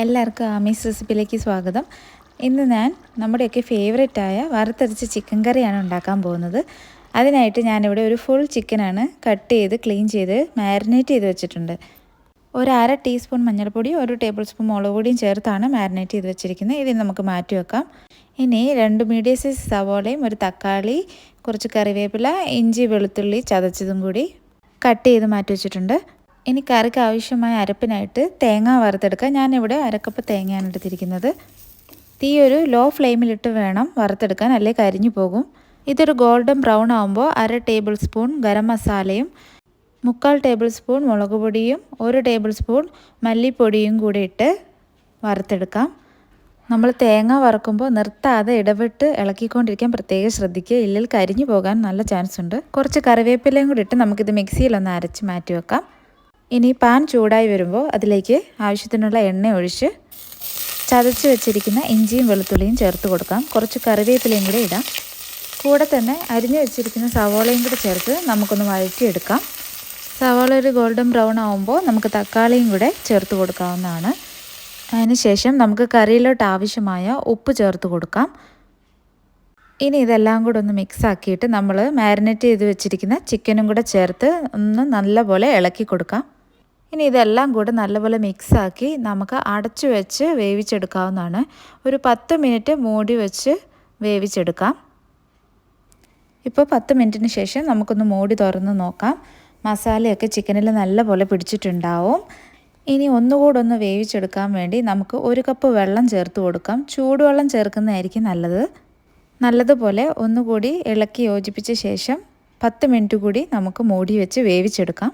എല്ലാവർക്കും ആമീസ് റെസിപ്പിയിലേക്ക് സ്വാഗതം. ഇന്ന് ഞാൻ നമ്മുടെയൊക്കെ ഫേവറേറ്റായ വറുത്തരച്ച ചിക്കൻ കറിയാണ് ഉണ്ടാക്കാൻ പോകുന്നത്. അതിനായിട്ട് ഞാനിവിടെ ഒരു ഫുൾ ചിക്കനാണ് കട്ട് ചെയ്ത് ക്ലീൻ ചെയ്ത് മാരിനേറ്റ് ചെയ്ത് വെച്ചിട്ടുണ്ട്. ഒരു 1/2 ടീസ്പൂൺ മഞ്ഞൾപ്പൊടി, 1 ടേബിൾ സ്പൂൺ മുളക് പൊടിയും ചേർത്താണ് മാരിനേറ്റ് ചെയ്ത് വെച്ചിരിക്കുന്നത്. ഇതിന് നമുക്ക് മാറ്റി വെക്കാം. ഇനി 2 മീഡിയം സൈസ് സവോളയും ഒരു തക്കാളി, കുറച്ച് കറിവേപ്പില, ഇഞ്ചി വെളുത്തുള്ളി ചതച്ചതും കൂടി കട്ട് ചെയ്ത് മാറ്റി വെച്ചിട്ടുണ്ട്. ഇനി കറിക്ക് ആവശ്യമായ അരപ്പിനായിട്ട് തേങ്ങ വറുത്തെടുക്കാം. ഞാനിവിടെ 1 കപ്പ് തേങ്ങയാണ് എടുത്തിരിക്കുന്നത്. തീ ഒരു ലോ ഫ്ലെയിമിലിട്ട് വേണം വറുത്തെടുക്കാൻ, അല്ലെങ്കിൽ കരിഞ്ഞു പോകും. ഇതൊരു ഗോൾഡൻ ബ്രൗൺ ആകുമ്പോൾ 1/2 ടേബിൾ സ്പൂൺ ഗരം മസാലയും 3/4 ടേബിൾ സ്പൂൺ മുളക് പൊടിയും 1 ടേബിൾ സ്പൂൺ മല്ലിപ്പൊടിയും കൂടി ഇട്ട് വറുത്തെടുക്കാം. നമ്മൾ തേങ്ങ വറുക്കുമ്പോൾ നിർത്താതെ ഇടവിട്ട് ഇളക്കിക്കൊണ്ടിരിക്കാൻ പ്രത്യേകം ശ്രദ്ധിക്കുക, ഇല്ലെങ്കിൽ കരിഞ്ഞു പോകാൻ നല്ല ചാൻസ് ഉണ്ട്. കുറച്ച് കറിവേപ്പിലയും കൂടി ഇട്ട് നമുക്കിത് മിക്സിയിലൊന്ന് അരച്ച് മാറ്റി വെക്കാം. ഇനി പാൻ ചൂടായി വരുമ്പോൾ അതിലേക്ക് ആവശ്യത്തിനുള്ള എണ്ണ ഒഴിച്ച് ചതച്ച് വെച്ചിരിക്കുന്ന ഇഞ്ചിയും വെളുത്തുള്ളിയും ചേർത്ത് കൊടുക്കാം. കുറച്ച് കറിവേപ്പിലയും കൂടി ഇടാം. കൂടെ തന്നെ അരിഞ്ഞു വെച്ചിരിക്കുന്ന സവോളയും കൂടി ചേർത്ത് നമുക്കൊന്ന് വഴറ്റിയെടുക്കാം. സവോള ഒരു ഗോൾഡൻ ബ്രൗൺ ആകുമ്പോൾ നമുക്ക് തക്കാളിയും കൂടെ ചേർത്ത് കൊടുക്കാവുന്നതാണ്. അതിനുശേഷം നമുക്ക് കറിയിലോട്ട് ആവശ്യമായ ഉപ്പ് ചേർത്ത് കൊടുക്കാം. ഇനി ഇതെല്ലാം കൂടെ ഒന്ന് മിക്സ് ആക്കിയിട്ട് നമ്മൾ മാരിനേറ്റ് ചെയ്ത് വെച്ചിരിക്കുന്ന ചിക്കനും കൂടെ ചേർത്ത് ഒന്ന് നല്ലപോലെ ഇളക്കി കൊടുക്കാം. ഇനി ഇതെല്ലാം കൂടെ നല്ലപോലെ മിക്സാക്കി നമുക്ക് അടച്ചു വെച്ച് വേവിച്ചെടുക്കാവുന്നതാണ്. ഒരു 10 മിനിറ്റ് മൂടി വെച്ച് വേവിച്ചെടുക്കാം. ഇപ്പോൾ 10 മിനിറ്റിന് ശേഷം നമുക്കൊന്ന് മൂടി തുറന്ന് നോക്കാം. മസാലയൊക്കെ ചിക്കനിൽ നല്ലപോലെ പിടിച്ചിട്ടുണ്ടാവും. ഇനി ഒന്നുകൂടെ ഒന്ന് വേവിച്ചെടുക്കാൻ വേണ്ടി നമുക്ക് 1 കപ്പ് വെള്ളം ചേർത്ത് കൊടുക്കാം. ചൂടുവെള്ളം ചേർക്കുന്നതായിരിക്കും നല്ലത്. നല്ലതുപോലെ ഒന്നുകൂടി ഇളക്കി യോജിപ്പിച്ച ശേഷം 10 മിനിറ്റ് കൂടി നമുക്ക് മൂടി വെച്ച് വേവിച്ചെടുക്കാം.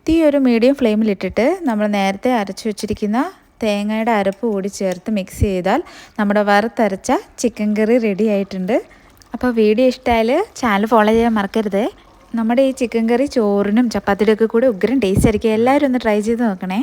തീ ഒരു മീഡിയം ഫ്ലെയിമിലിട്ടിട്ട് നമ്മൾ നേരത്തെ അരച്ചു വെച്ചിരിക്കുന്ന തേങ്ങയുടെ അരപ്പ് കൂടി ചേർത്ത് മിക്സ് ചെയ്താൽ നമ്മുടെ വറുത്തരച്ച ചിക്കൻ കറി റെഡി ആയിട്ടുണ്ട്. അപ്പോൾ വീഡിയോ ഇഷ്ടമായാൽ ചാനൽ ഫോളോ ചെയ്യാൻ മറക്കരുത്. നമ്മുടെ ഈ ചിക്കൻ കറി ചോറിനും ചപ്പാത്തിയുടെയൊക്കെ കൂടെ ഉഗ്രൻ ടേസ്റ്റ് ആയിരിക്കും. എല്ലാവരും ഒന്ന് ട്രൈ ചെയ്ത് നോക്കണേ.